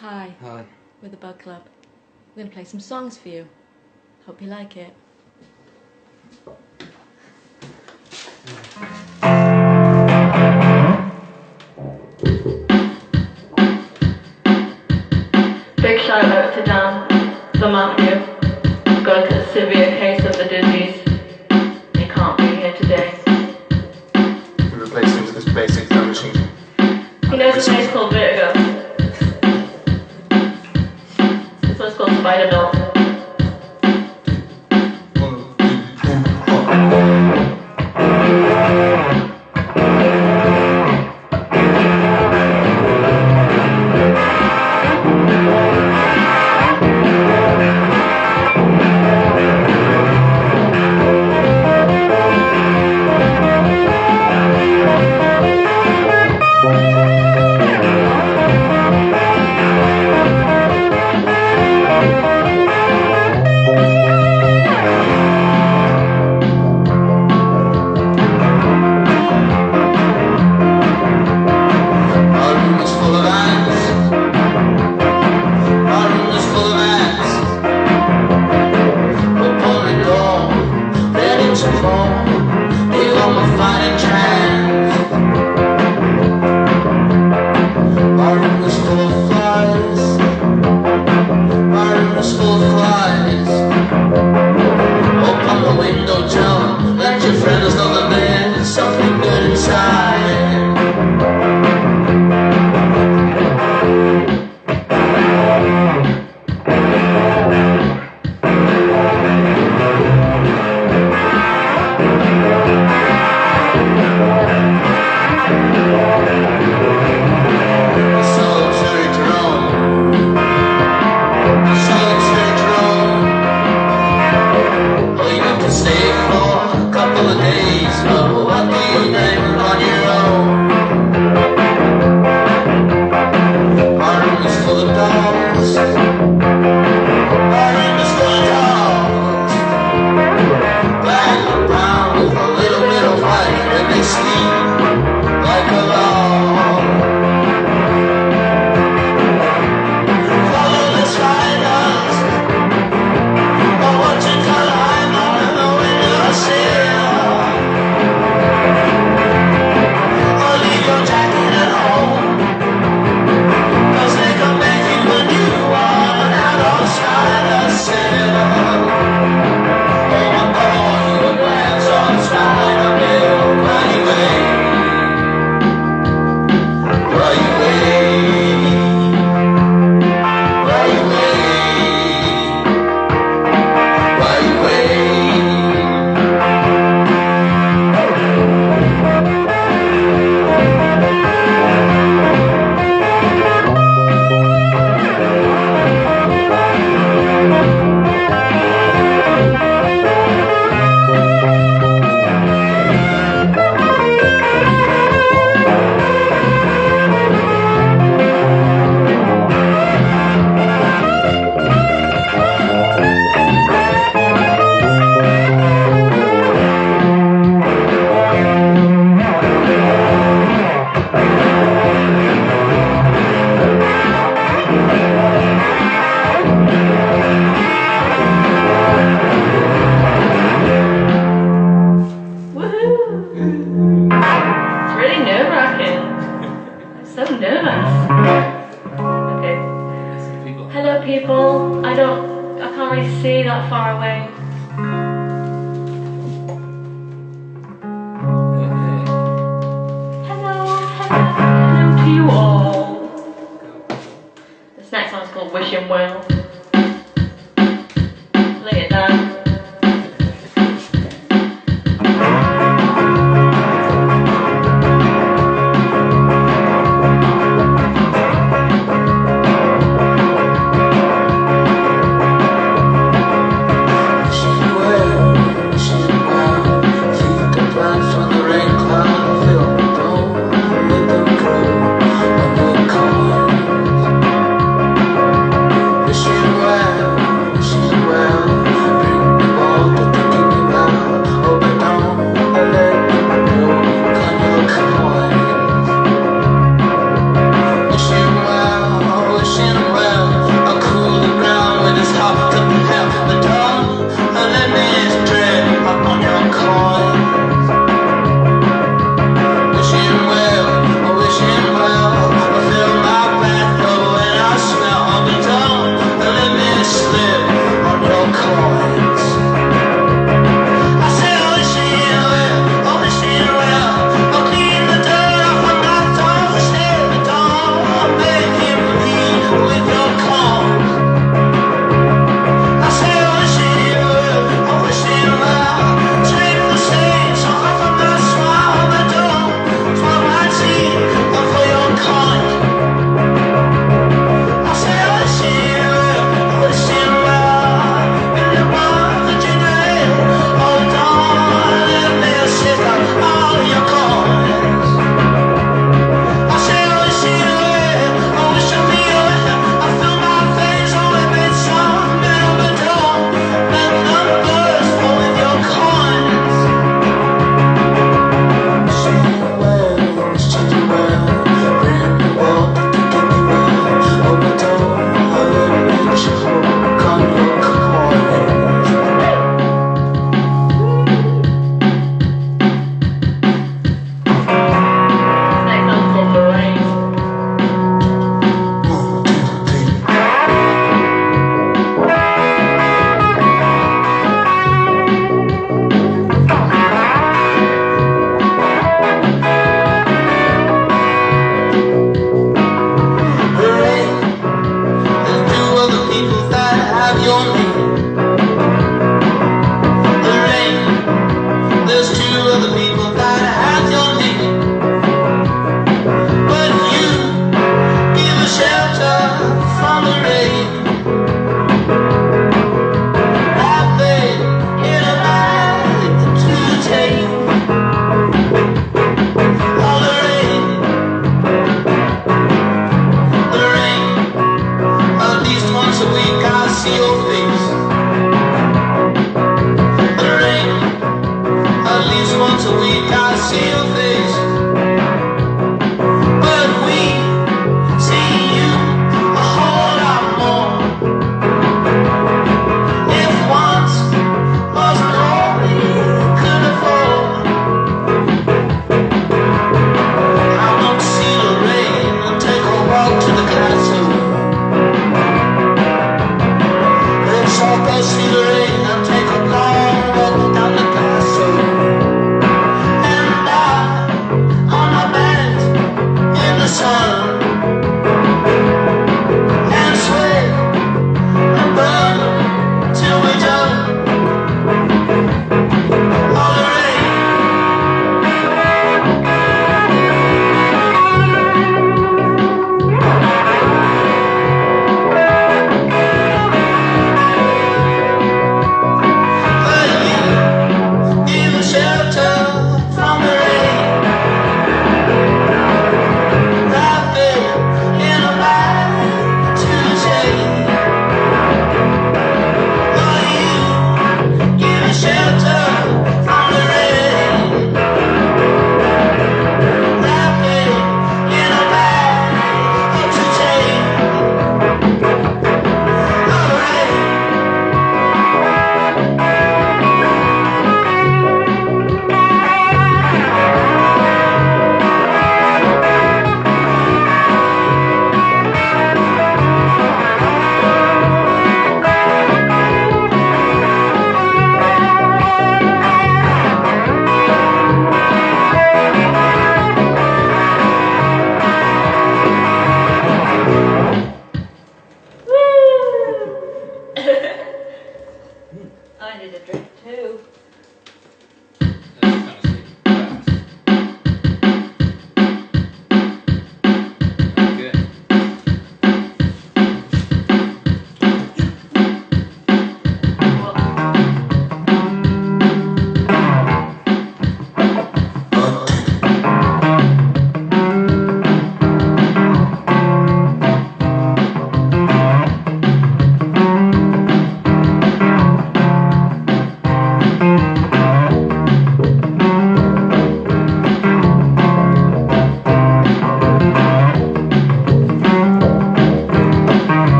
Hi, Hi. we're the Bug Club. We're going to play some songs for you. Hope you like it. Big shout out to Dan, the Matthew. He's got a severe case of the disease. He can't be here today. We replace him with this basic drum machine. He knows a place called Vertigo. This one's called Spider Dog. So nervous. Okay. Hello people. I can't really see that far away. Hello to you all. This next one's called Wishing Well. Lay it down. Wish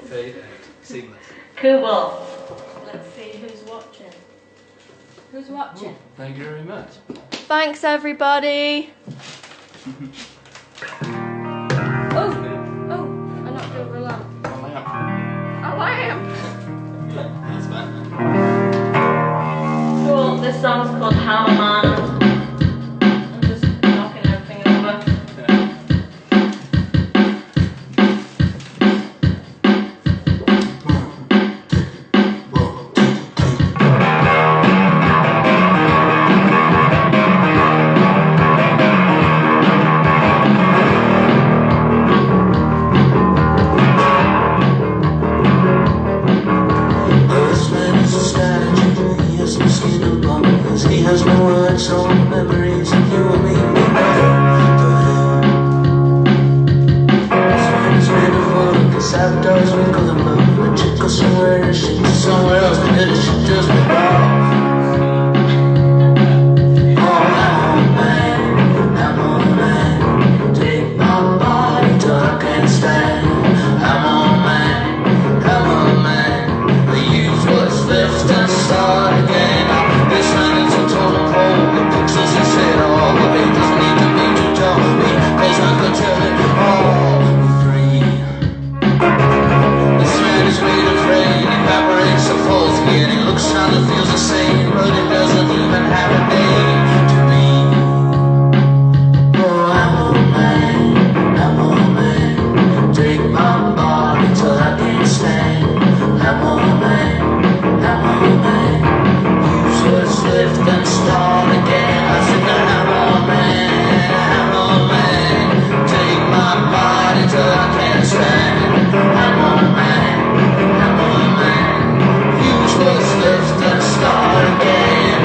Fade out. Seamless. Cool. Let's see who's watching. Who's watching? Thank you very much. Thanks, everybody. Oh, I knocked over a lamp. Oh, I am. That's fine. Cool. This song's called Hammer Man. I'm just knocking everything over. He has no words or memories of you or me. This man is made of vodka, sabotage with Columbo. A chick goes somewhere and she goes somewhere else, and then she just went off. Oh, I'm on man, take my body till I can't stand. I'm on man, the useless left and start again. This man is a total pole, the pixels he said all, but it doesn't need to be to tell me, cause I could tell it all. Free. This man is made of rain, evaporates and falls again. He looks around and feels the same, but it doesn't even have a name to me. Oh, I'm on man, take my body till I can't stand. I'm on man, useless lift and start again. I said I'm on man, take my body till I can't stand. I'm on man, useless lift and start again.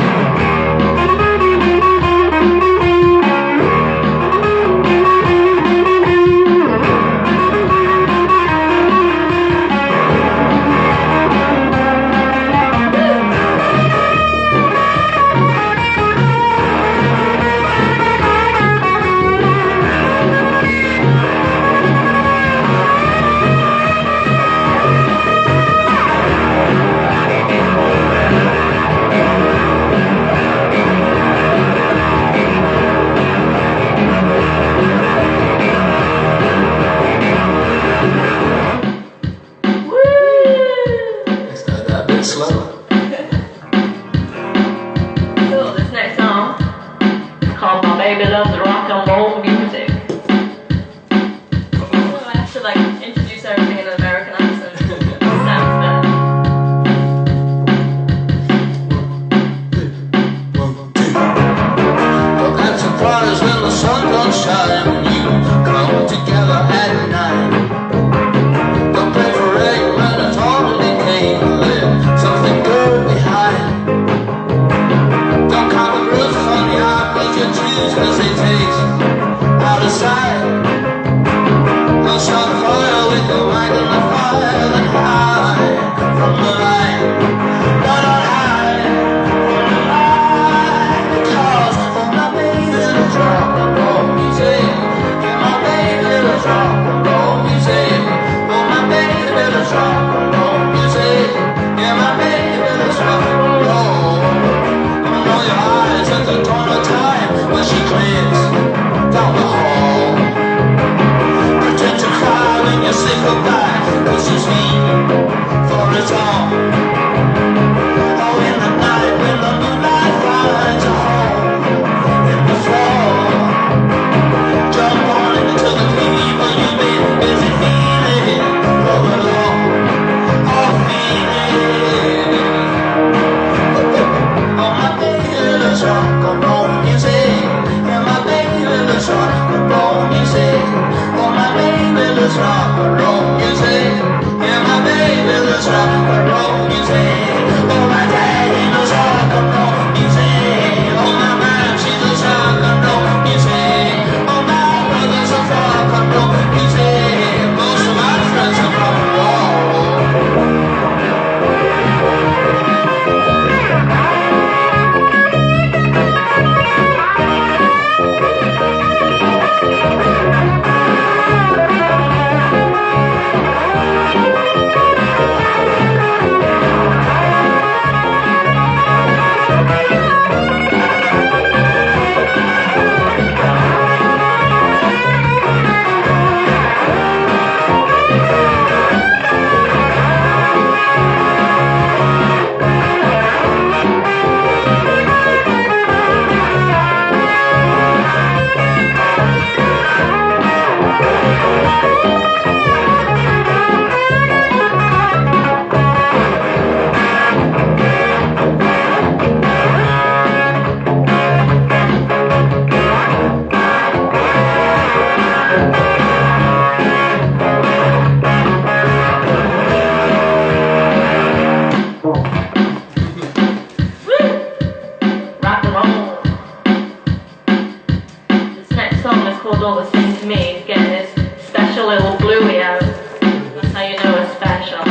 Cool. This next song is called My Baby Loves Rock and Roll Music. Oh, I have to like introduce everything in an American accent. It sounds better. Look at surprise when the sun don't shine, when you come together at night. Don't pray for rain when it's already came, leave something good behind. Don't count the roofs on the apple trees, cause they taste out of sight. Don't start a fire with the wagon of fire, then hide from the light. No, don't hide from the light, because my baby loves rock and roll music. Yeah, my baby loves rock and roll music. Oh, my baby loves rock and roll music. Yeah, my baby loves rock and roll. I know your eyes at the dawn of time when she clears down the hall. Pretend to cry when you say goodbye, cause you speak for it all. Oh, in the night when the moonlight finds a home in the fall, jump on into the people you've been busy feeling all along. Oh, feeling. Oh, my baby loves rock and roll music. Yeah, my baby loves rock and roll music. Oh, my baby loves rock and roll music. Yeah, my baby loves rock and roll music. Oh, my daddy loves rock and roll music. Oh, my mom, she loves rock and roll music. Oh, my brothers love rock and roll music. Most of my friends are rock and roll. we have. That's how you know we're special.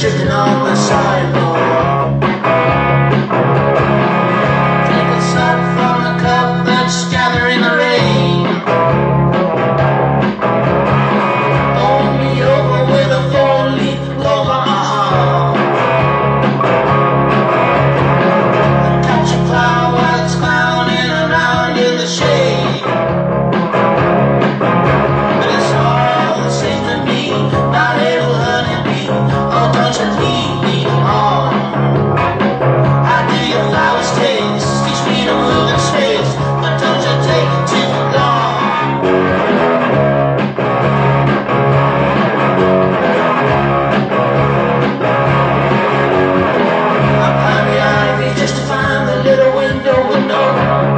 Chicken on the sidewalk. Take a sip from the cup that's gathering the rain. Hold me over with a 4-leaf clover arm. Catch a cloud while it's clowning around in the shade. But it's all the same to me, my little honeybee. Oh, don't you leave me on. I do your flowers taste, teach me to move in space, but don't you take too long. I climb the ivy just to find the little window with no one.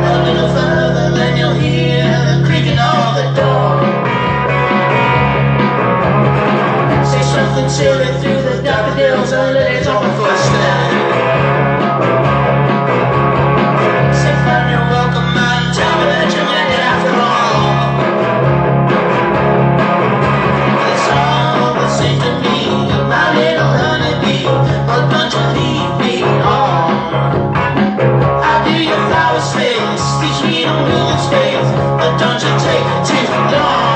A little further, then you'll hear the creaking of the door. Say something silly through the daffodils and lilies on the first stand. Say find your welcome man, tell me that you meant it after all. It's all the same to me, my little honeybee, but don't you leave me on. I do your flowers face, teach me to move in space, but don't you take too long.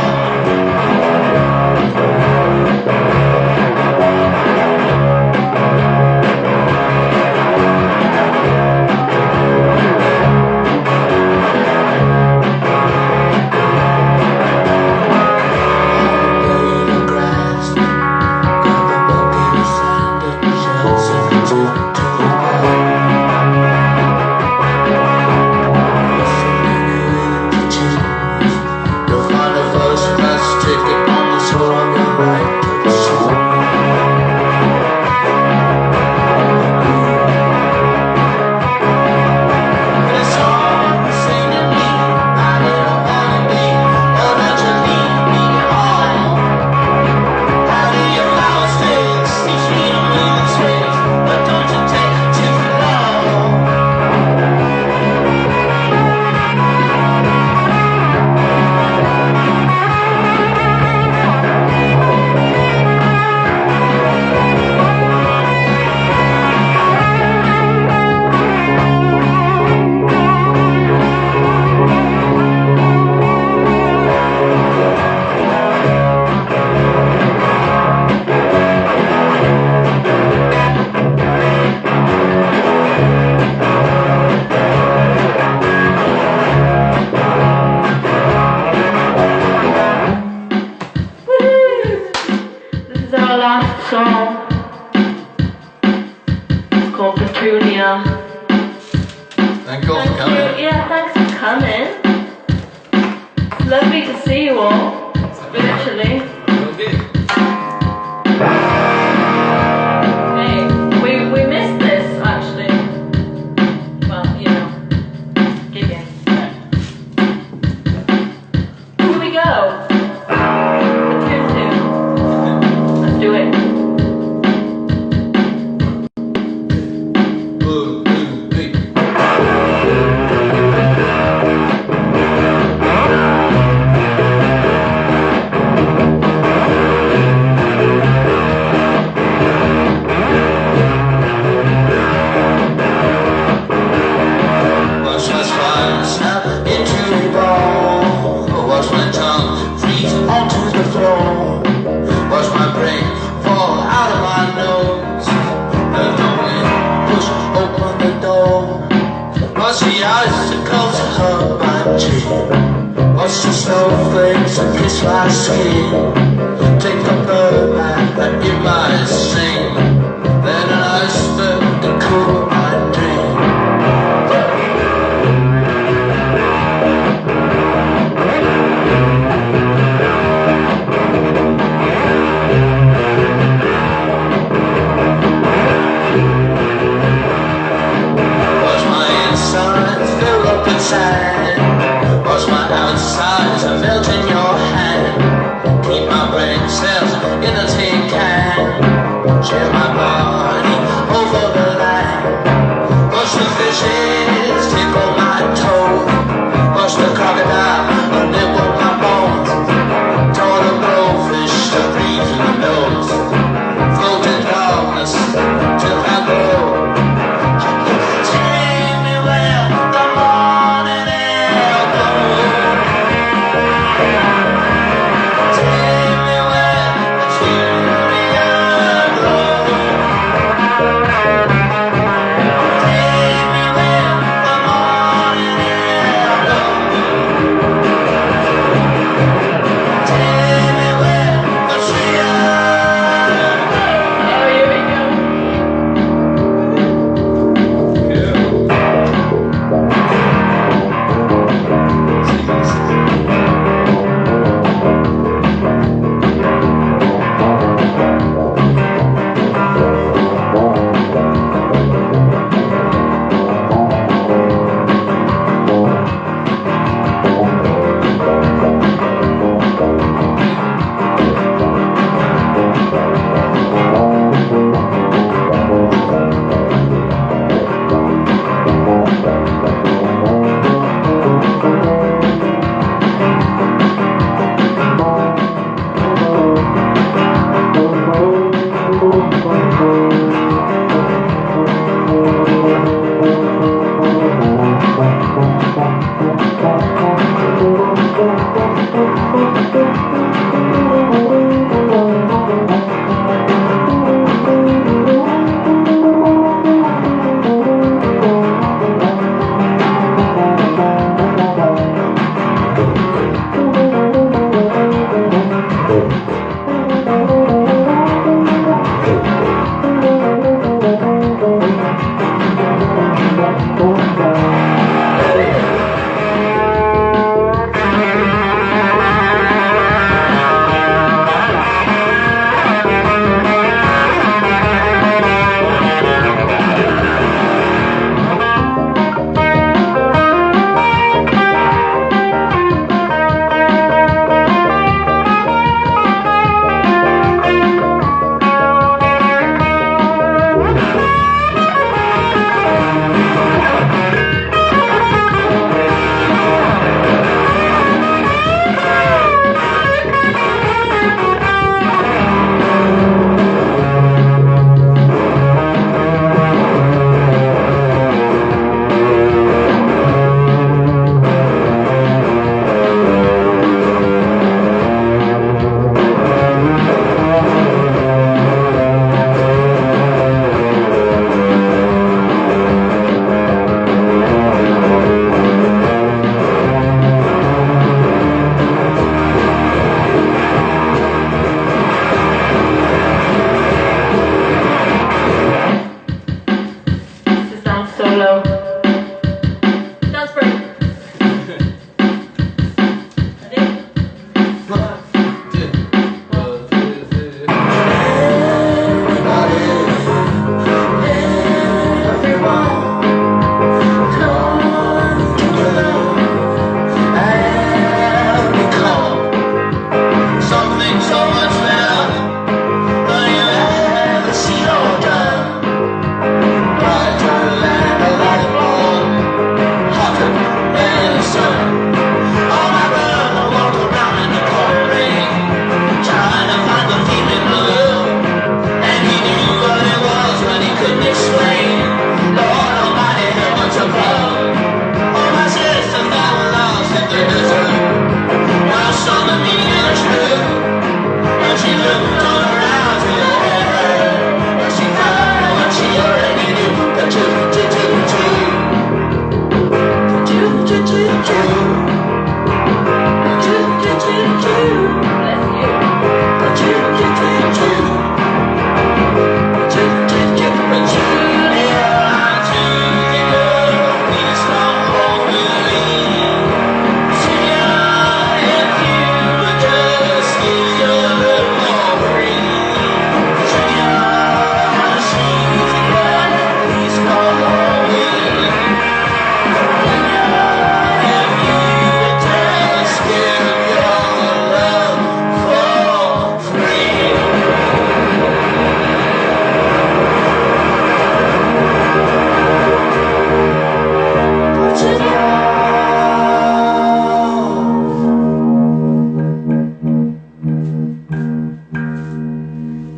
Song. It's called Petunia. Thank you all for coming. Yeah, thanks for coming. It's lovely to see you all, virtually. Hey, we missed this actually. Well, you know, gigging. Here we go. Petunia. Let's do it. Was the icicles held by dream? Was the snowflakes that kiss my skin? Take the bird back that you might sing. Then an iceberg to cool my dream. Was my inside filled up with sand? Was my outside a melt in your hand? Keep my brain cells in a tin can.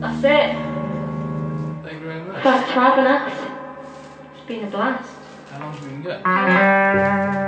That's it. Thank you very much. First Travenax. It's been a blast. How long have we been going?